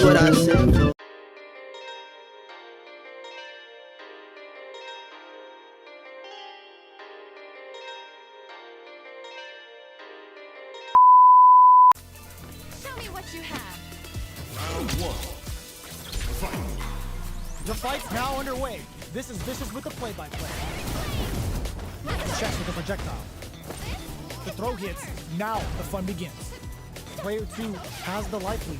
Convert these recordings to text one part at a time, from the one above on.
what I say. Show me what you have. Round one. Fight. The fight's now underway. This is Vicious with the play-by-play. Checks with the projectile. The throw hits. Now the fun begins. Player 2 has the life lead.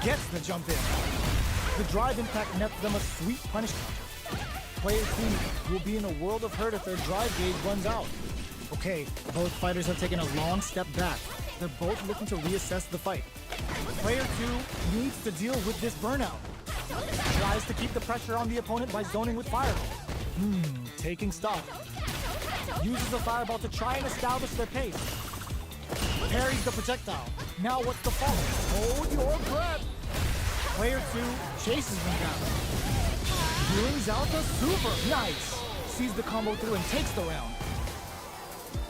Gets the jump in. The drive impact nets them a sweet punish counter. Player 2 will be in a world of hurt if their drive gauge runs out. Okay, both fighters have taken a long step back. They're both looking to reassess the fight. Player 2 needs to deal with this burnout. Tries to keep the pressure on the opponent by zoning with fireball. Taking stock. Uses the fireball to try and establish their pace. Parries the projectile. Now what's the follow? Hold your breath. Player 2 chases them down. Brings out the super. Nice. Sees the combo through and takes the round.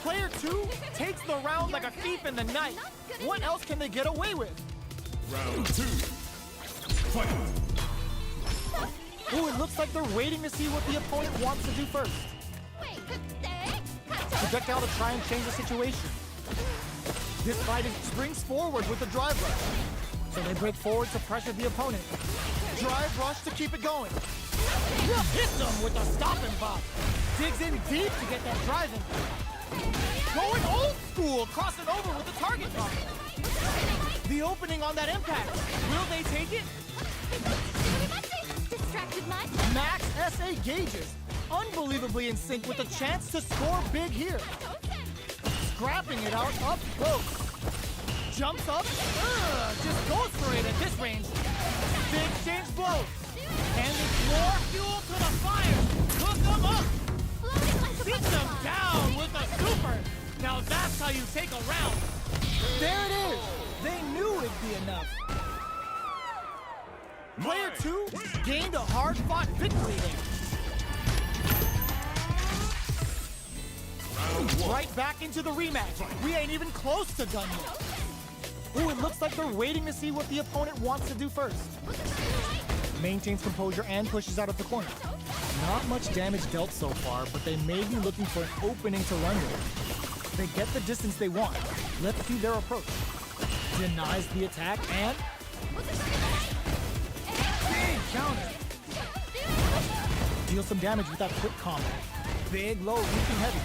Player 2 takes the round like a thief in the night. What else can they get away with? Round two. Fight. Ooh, it looks like they're waiting to see what the opponent wants to do first. Projectile to try and change the situation. This fighter springs forward with the drive rush. So they break forward to pressure the opponent. Drive rush to keep it going. Hits them with a stop and bop. Digs in deep to get that drive in. Going old school, crossing over with the target combo. The opening on that impact. Will they take it? Distracted much? Max SA gauges. Unbelievably in sync with a chance to score big here. Scrapping it out up close. Jumps up. Just goes for it at this range. Big exchange blows. And it's more fuel to the fire. Hook them up. Beat them down with a super. Now that's how you take a round. There it is. They knew it'd be enough. Player 2 gained a hard-fought victory there. Right back into the rematch. We ain't even close to done yet. Ooh, it looks like they're waiting to see what the opponent wants to do first. Maintains composure and pushes out of the corner. Not much damage dealt so far, but they may be looking for an opening to run with. They get the distance they want. Let's see their approach. Denies the attack and... big counter. Deals some damage with that quick combo. Big, low, reaching heavy.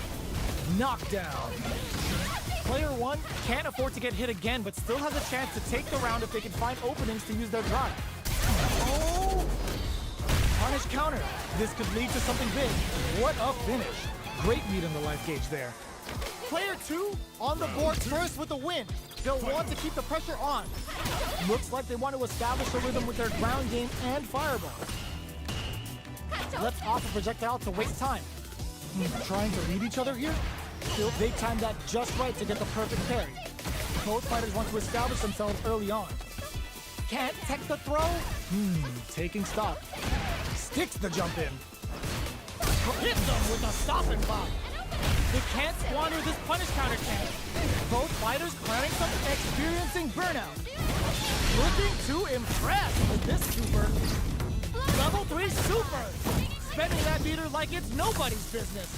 Knockdown. Player 1 can't afford to get hit again, but still has a chance to take the round if they can find openings to use their drive. Oh! Punish counter. This could lead to something big. What a finish. Great lead in the life gauge there. Player 2 on the board first with a win. They'll want to keep the pressure on. Looks like they want to establish a rhythm with their ground game and fireball. Let's off a projectile to waste time. Trying to read each other here? They timed that just right to get the perfect parry. Both fighters want to establish themselves early on. Can't tech the throw? Taking stock. Sticks the jump in. Hit them with a stop and bop. They can't squander this punish counter chance. Both fighters planning something, experiencing burnout. Looking to impress with this super. Level 3 super. Spending that meter like it's nobody's business.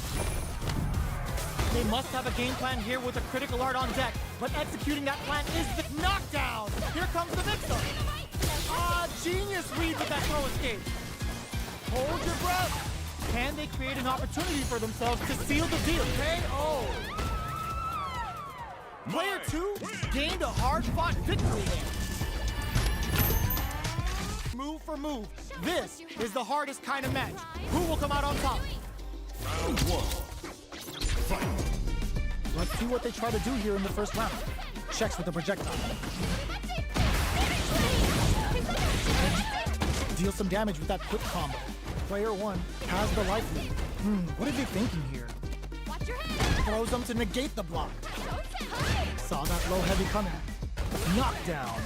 They must have a game plan here with a critical art on deck, but executing that plan is the knockdown. Here comes the mix-up. Genius read with that throw escape. Hold your breath. Can they create an opportunity for themselves to seal the deal? KO. Player 2 gained a hard-fought victory there. Move for move. This is the hardest kind of match. Who will come out on top? Round one. Fight. Let's see what they try to do here in the first round. Checks with the projectile. Deals some damage with that quick combo. Player 1 has the life lead. What are they thinking here? Throws them to negate the block. Saw that low heavy coming. Knockdown.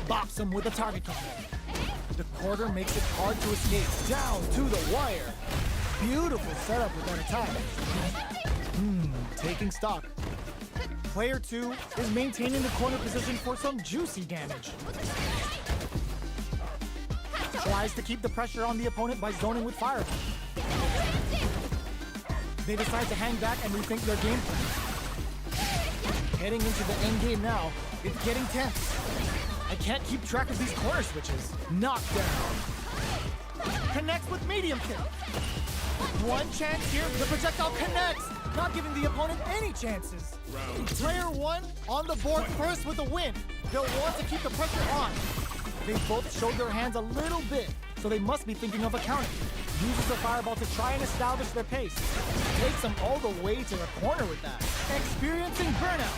Bops him with a target combo. The quarter makes it hard to escape. Down to the wire. Beautiful setup with that attack. Taking stock. Player 2 is maintaining the corner position for some juicy damage. tries to keep the pressure on the opponent by zoning with fireball. They decide to hang back and rethink their game plan. Heading into the end game now, it's getting tense. I can't keep track of these corner switches. Knockdown. Connects with medium kick. One chance here, the projectile connects, not giving the opponent any chances. Player one on the board first with a win. They'll want to keep the pressure on. They both showed their hands a little bit, so they must be thinking of a counter. Uses the fireball to try and establish their pace. Takes them all the way to the corner with that. Experiencing burnout.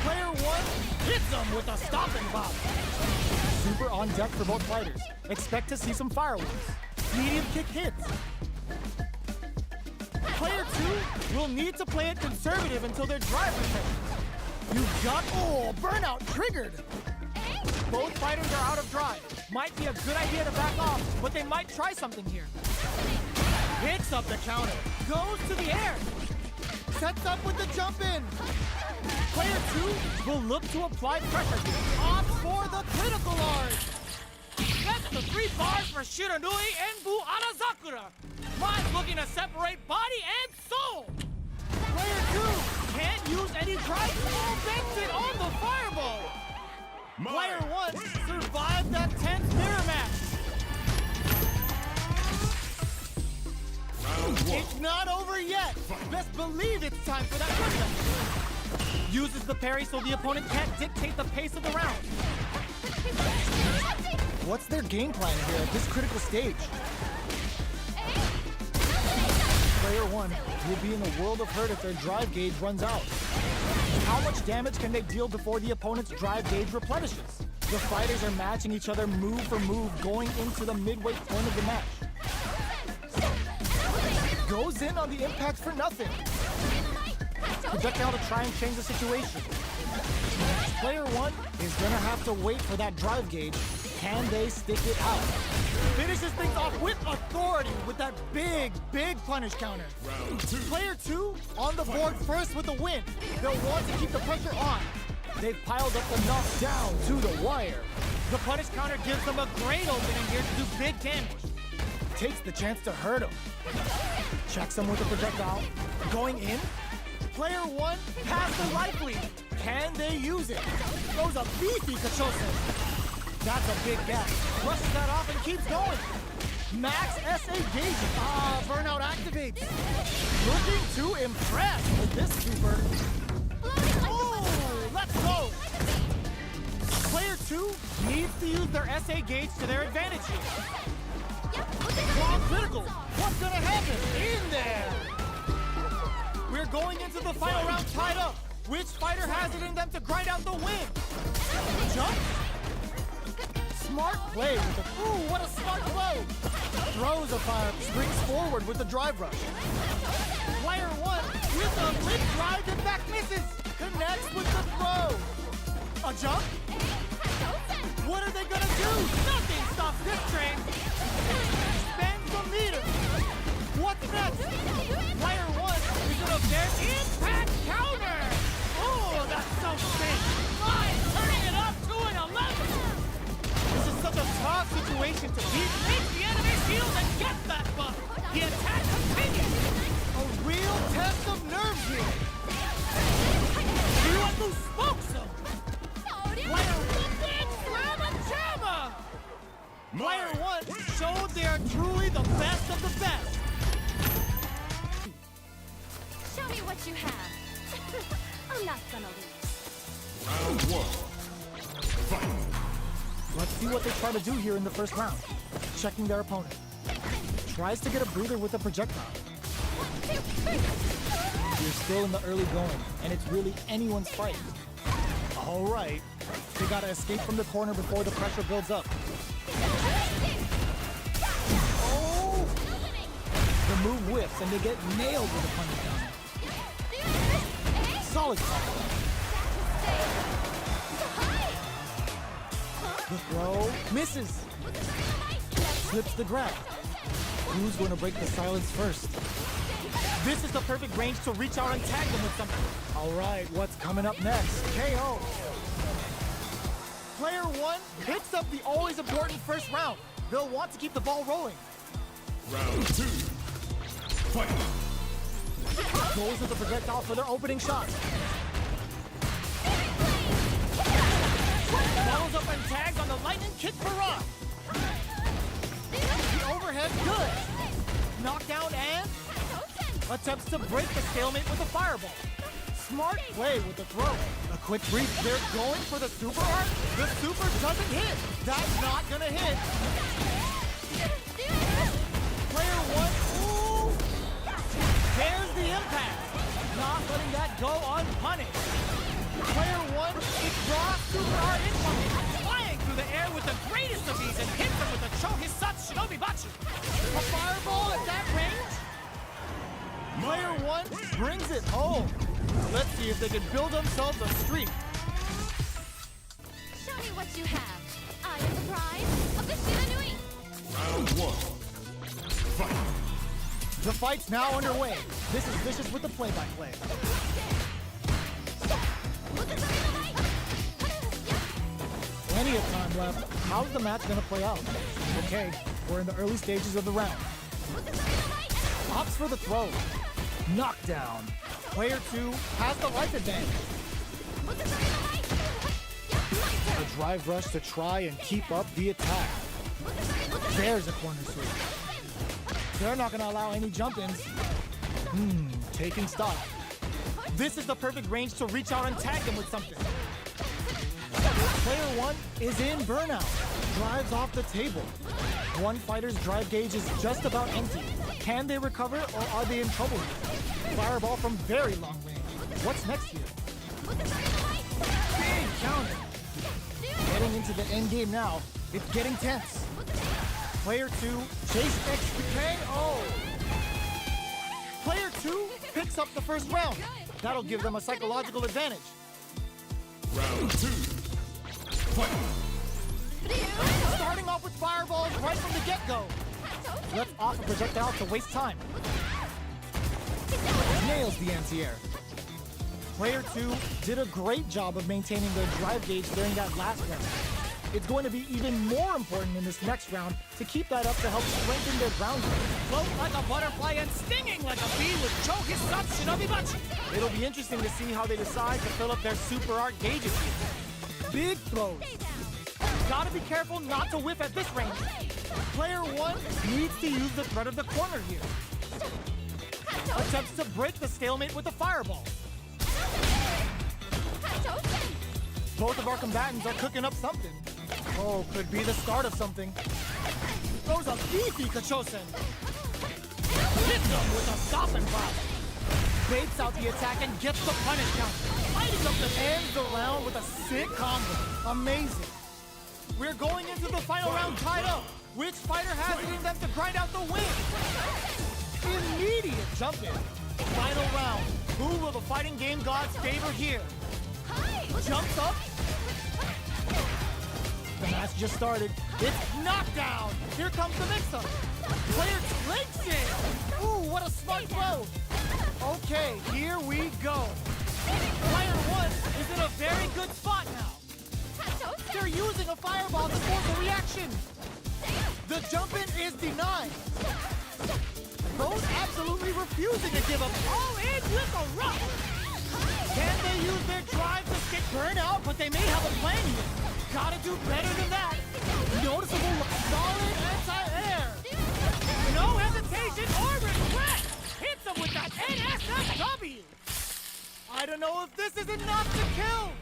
Player one hits them with a stopping bomb. Super on deck for both fighters. Expect to see some fireworks. Medium kick hits. Player two will need to play it conservative until their drive returns. You got, burnout triggered. Both fighters are out of drive. Might be a good idea to back off, but they might try something here. Picks up the counter. Goes to the air. Sets up with the jump in. Player two will look to apply pressure here. Opts for the critical large. That's the 3 bars for Shiranui and Bu Arazakura. Mai's looking to separate body and soul. Player two can't use any drive. Banks it on the fireball. Player one survived that tense mirror match. It's not over yet. Best believe it's time for that comeback. Uses the parry so the opponent can't dictate the pace of the round. What's their game plan here at this critical stage? Player one will be in a world of hurt if their drive gauge runs out. How much damage can they deal before the opponent's drive gauge replenishes? The fighters are matching each other move for move going into the midway point of the match. Goes in on the impact for nothing. Projectile to try and change the situation. Player one is gonna have to wait for that drive gauge. Can they stick it out? Finishes things off with authority with that big punish counter. Player two on the board first with a win. They'll want to keep the pressure on. They've piled up enough down to the wire. The punish counter gives them a great opening here to do big damage. Takes the chance to hurt him. Checks him with a projectile. Going in. Player one past the life lead. Can they use it? Throws a beefy Kachose. That's a big gap. Rushes that off and keeps going. Max SA gauge. Burnout activates. Looking to impress with this super. Oh, let's go. Player two needs to use their SA gauge to their advantage here. Long critical. What's gonna happen? In there. We're going into the final round tied up. Which fighter has it in them to grind out the win? Jump. Smart play with the, what a smart throw! Throws a fire, springs forward with the drive rush. Player one with a lip drive and back misses. Connects with the throw. A jump? What are they gonna do? Nothing stops this train. Spends the meter. What's next? Player one is gonna bear impact counter. Oh, that's so sick. Mai turning it up to an 11. This is such a tough situation to beat. Take the enemy's shield and get that buff. The attack continues. A real test of nerves here. You want to smoke some. Player one, big slam and jammer. Player one showed they are truly the best of the best. Show me what you have. I'm not gonna lose. Round one. Fight. Let's see what they try to do here in the first round. Checking their opponent. Tries to get a breather with a projectile. You're still in the early going, and it's really anyone's fight. All right. They gotta escape from the corner before the pressure builds up. Oh! The move whips, and they get nailed with a punish counter. Solid combo. The throw misses. Slips the grab. Who's going to break the silence first? This is the perfect range to reach out and tag them with something. All right, what's coming up next? KO. Player one picks up the always important first round. They'll want to keep the ball rolling. Round 2. Fight. Goes with the projectile for their opening shot. Follows up and tags on the lightning kick for Rock. The overhead, good. Knockdown and attempts to break the stalemate with a fireball. Smart play with the throw. A quick brief. They're going for the super art. The super doesn't hit. That's not gonna hit. Player 1, ooh, there's the impact. Not letting that go unpunished. Player 1, it draws super art incoming. Flying through the air with the greatest of ease and hits him with a Chohisatsu Shinobi Bachi. A fireball at that range. Player 1 brings it home. Let's see if they can build themselves a streak. Show me what you have. I am the prize of the Shiranui. Round 1. Fight. The fight's now underway. This is Vicious with the play-by-play. Plenty of time left. How's the match gonna play out? Okay, we're in the early stages of the round. Opts for the throw. Knockdown. Player 2 has the life advantage. A drive rush to try and keep up the attack. There's a corner sweep. They're not gonna allow any jump-ins. Taking stock. This is the perfect range to reach out and tag them with something. Player 1 is in burnout. Drives off the table. One fighter's drive gauge is just about empty. Can they recover or are they in trouble here? Fireball from very long range. What's next here? Big counter. Getting into the end game now. It's getting tense. Player 2, chase XPK. Oh! Player 2 picks up the first round. That'll give them a psychological advantage. Round 2. Fight. Starting off with fireballs right from the get-go. Let's off a projectile to waste time. Nails the anti-air. Player 2 did a great job of maintaining their drive gauge during that last round. It's going to be even more important in this next round to keep that up to help strengthen their ground game. Float like a butterfly and stinging like a bee with Chohisatsu Shinobi Bachi. It'll be interesting to see how they decide to fill up their super art gauges here. Big throws. Gotta be careful not to whiff at this range. Player 1 needs to use the threat of the corner here. Attempts to break the stalemate with a fireball. Both of our combatants are cooking up something. Oh, could be the start of something. Throws a beefy Kachosen. Hits him with a stop and pop. Baits out the attack and gets the punish count. Lighting up the ends the round with a sick combo. Amazing. We're going into the final round tied up. Which fighter has it in them to grind out the win? Immediate jump in. Final round. Who will the fighting game gods favor here? Jumps up. The match just started. It's knockdown. Here comes the mix-up. Player takes it. Ooh, what a smart throw. Okay, here we go. Player 1 is in a very good spot now. They're using a fireball to force a reaction. The jump-in is denied. Both absolutely refusing to give up. All in with a rush. Can they use their drive to skip burnout? But they may have a plan here. Gotta do better than that. Noticeable solid anti-air. No hesitation or regret. Hits him with that NSFW. I don't know if this is enough to kill.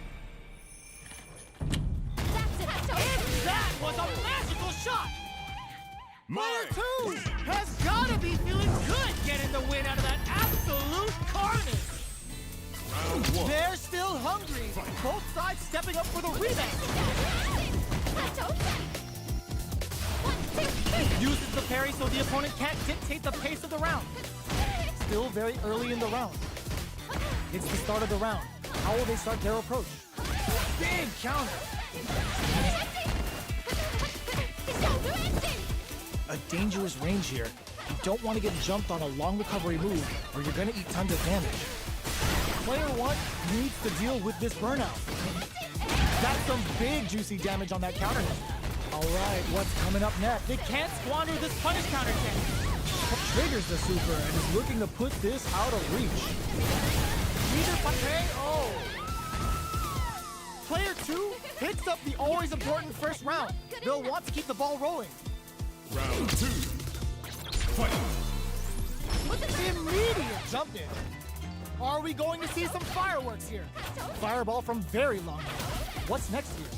And that was a magical shot. Player 2 has gotta be feeling good getting the win out of that absolute carnage. Round 1. They're still hungry. Both sides stepping up for the rematch. Uses the parry so the opponent can't dictate the pace of the round. Still very early in the round. It's the start of the round. How will they start their approach? Big counter. A dangerous range here. You don't want to get jumped on a long recovery move or you're going to eat tons of damage. Player 1 needs to deal with this burnout. That's some big juicy damage on that counter hit. All right, what's coming up next? They can't squander this punish counter cannon. Triggers the super and is looking to put this out of reach. Player 2 picks up the always important first round. They'll want to keep the ball rolling. Round 2. Fight. Immediate jump in. Are we going to see some fireworks here? Fireball from very long range. What's next here?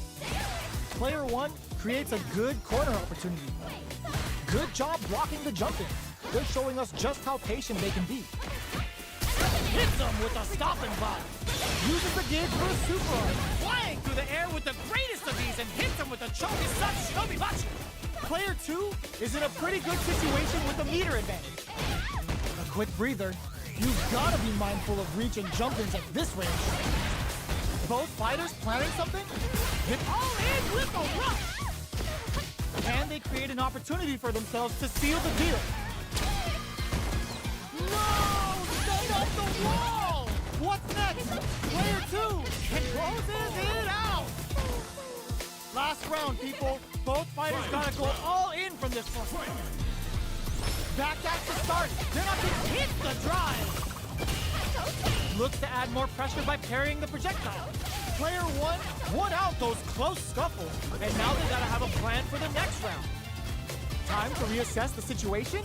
Player 1 creates a good corner opportunity. Good job blocking the jump in. They're showing us just how patient they can be. Hits them with a stopping block. Uses the gauge for a super arm. Flying through the air with the greatest of ease and hits them with a Choki Shinobi Bachi. Player 2 is in a pretty good situation with the meter advantage. A quick breather. You've got to be mindful of reach and jump-ins at this range. Both fighters planning something? Hit all in with a rush. Can they create an opportunity for themselves to seal the deal? No! Stay up the wall! What's next? Player 2 closes it out! Last round, people. Both fighters gotta go all in from this one. Backdash to start. They're not gonna hit the drive. Looks to add more pressure by parrying the projectile. Player 1 won out those close scuffles, and now they gotta have a plan for the next round. Time to reassess the situation?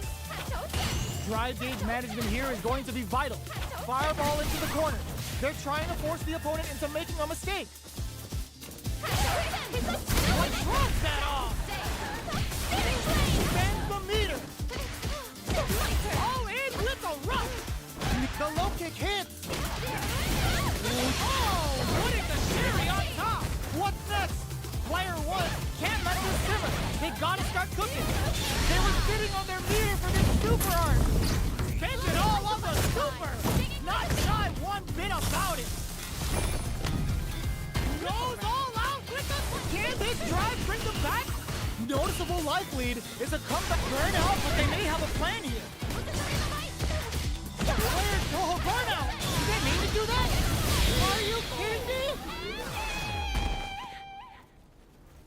Drive gauge management here is going to be vital. Fireball into the corner. They're trying to force the opponent into making a mistake. What throws that off? Bend the meter. All in with a rush. The low kick hits. Oh, putting the cherry on top. What's next? Player 1 can't let this simmer. They gotta start cooking. They were sitting on their meter for this super arm. Spend it all on the super. Not shy one bit about it. Goes all out with the... Can this drive bring them back? Noticeable life lead is a comeback burnout, but they may have a plan here. Player 2 burnout. Did they mean to do that? Are you kidding me?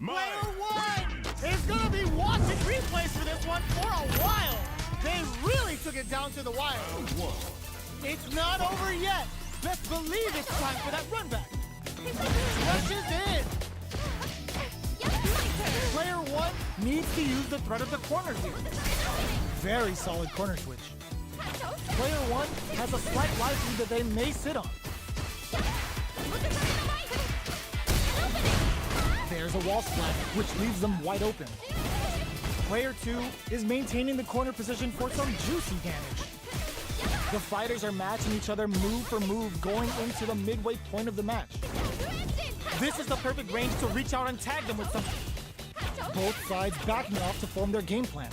Player 1 is gonna be watching replays for this one for a while. They really took it down to the wire. Round 1. It's not over yet. Best believe it's time for that run back. Rushes in. Player 1 needs to use the threat of the corner here. Very solid corner switch. Player 1 has a slight life lead that they may sit on. There's a wall splat, which leaves them wide open. Player 2 is maintaining the corner position for some juicy damage. The fighters are matching each other move for move going into the midway point of the match. This is the perfect range to reach out and tag them with something. Both sides backing off to form their game plan.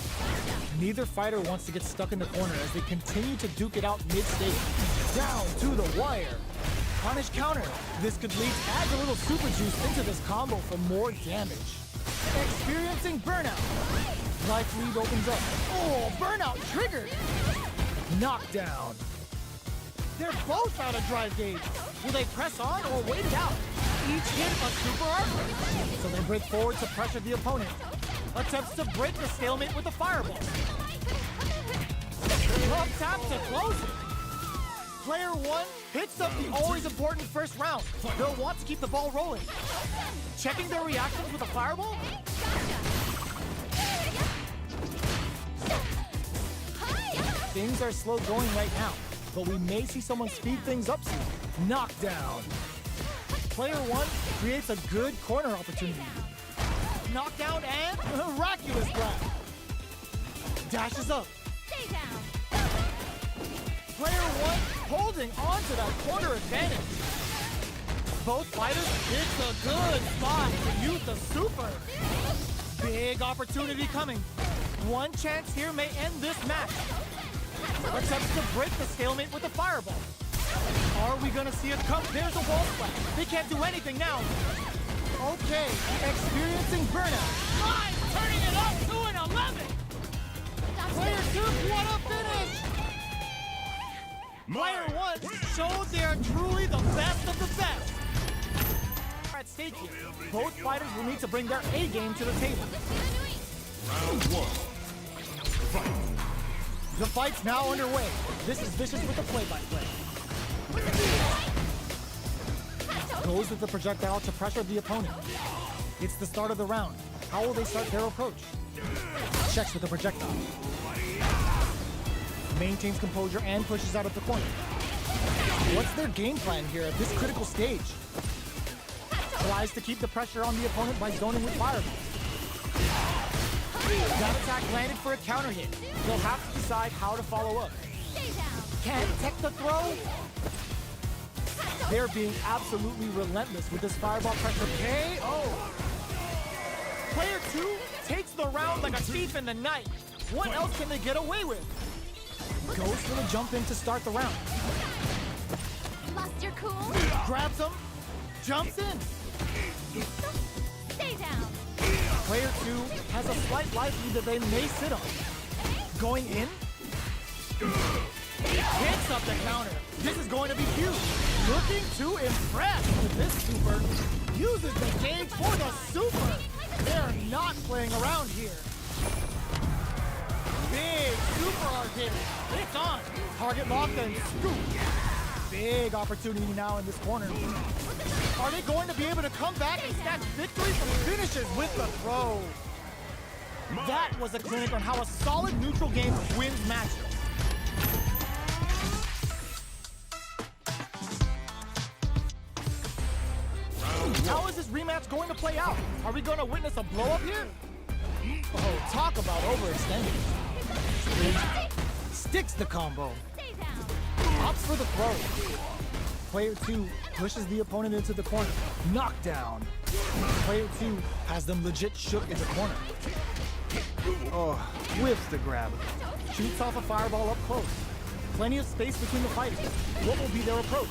Neither fighter wants to get stuck in the corner as they continue to duke it out mid-stage. Down to the wire. Punish counter. This could lead to add a little super juice into this combo for more damage. Experiencing burnout. Life lead opens up. Oh, burnout triggered. Knockdown. They're both out of drive gauge. Will they press on or wait it out? Each hit a super arm. So they break forward to pressure the opponent. Attempts to break the stalemate with a fireball. Love tap to close it. Player 1 picks up the always important first round. They'll want to keep the ball rolling. Checking their reactions with a fireball? Things are slow going right now, but we may see someone speed things up soon. Knockdown. Player 1 creates a good corner opportunity. Knockdown and miraculous grab. Dashes up. Stay down. Player 1 holding on to that corner advantage. Both fighters, it's a good spot to use the super. Big opportunity coming. One chance here may end this match. Attempts to break the stalemate with a fireball. Are we gonna see it come? There's a wall splat. They can't do anything now. Okay, experiencing burnout. Live turning it up to an 11. Player 2, what a finish! Player 1 showed they are truly the best of the best. At stake here. Both fighters will need to bring their A game to the table. Round one. Fight. The fight's now underway. This is Vicious with the play-by-play. Goes with the projectile to pressure the opponent. It's the start of the round. How will they start their approach? Checks with the projectile. Maintains composure and pushes out of the corner. What's their game plan here at this critical stage? Tries to keep the pressure on the opponent by zoning with fireballs. That attack landed for a counter hit. They'll have to decide how to follow up. Can't tech the throw? They're being absolutely relentless with this fireball pressure. KO! Player 2 takes the round like a thief in the night. What else can they get away with? Goes for the jump in to start the round. Lost your cool? Grabs him, jumps in. Stay down. Player 2 has a slight life lead that they may sit on. Going in. Hits up the counter. This is going to be huge. Looking to impress with this super. Uses the gauge for the super. They're not playing around here. Big super arc hit. It's on. Target locked and scoop. Big opportunity now in this corner. Are they going to be able to come back and snatch victory from finishes with the throw? That was a clinic on how a solid neutral game wins matches. How is this rematch going to play out? Are we going to witness a blow-up here? Oh, talk about overextending. Sticks the combo. Opts for the throw. Player 2 pushes the opponent into the corner. Knockdown. Player 2 has them legit shook in the corner. Oh, whiffs the grab. Shoots off a fireball up close. Plenty of space between the fighters. What will be their approach?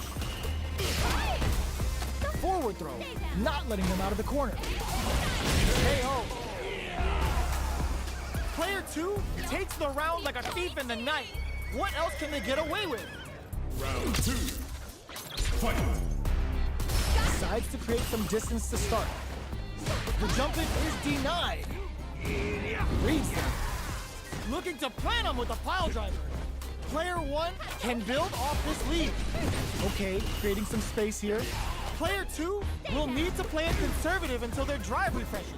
Forward throw, not letting them out of the corner. KO. Player 2 takes the round like a thief in the night. What else can they get away with? Round 2. Fight. Decides to create some distance to start. The jump in is denied. Reads them. Looking to plant him with a pile driver. Player 1 can build off this lead. Okay, creating some space here. Player 2 will need to play it conservative until their drive refreshes.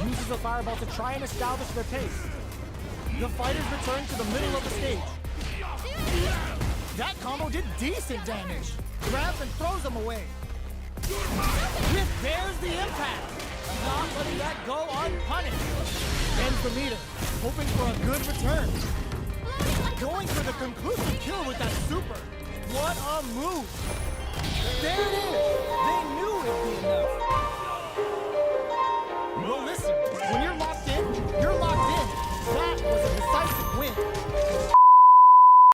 Uses a fireball to try and establish their pace. The fighters return to the middle of the stage. That combo did decent damage. Grabs and throws them away. Whip bears the impact. Not letting that go unpunished. Ends the meter, hoping for a good return. Going for the conclusive kill with that super. What a move. There it is! They knew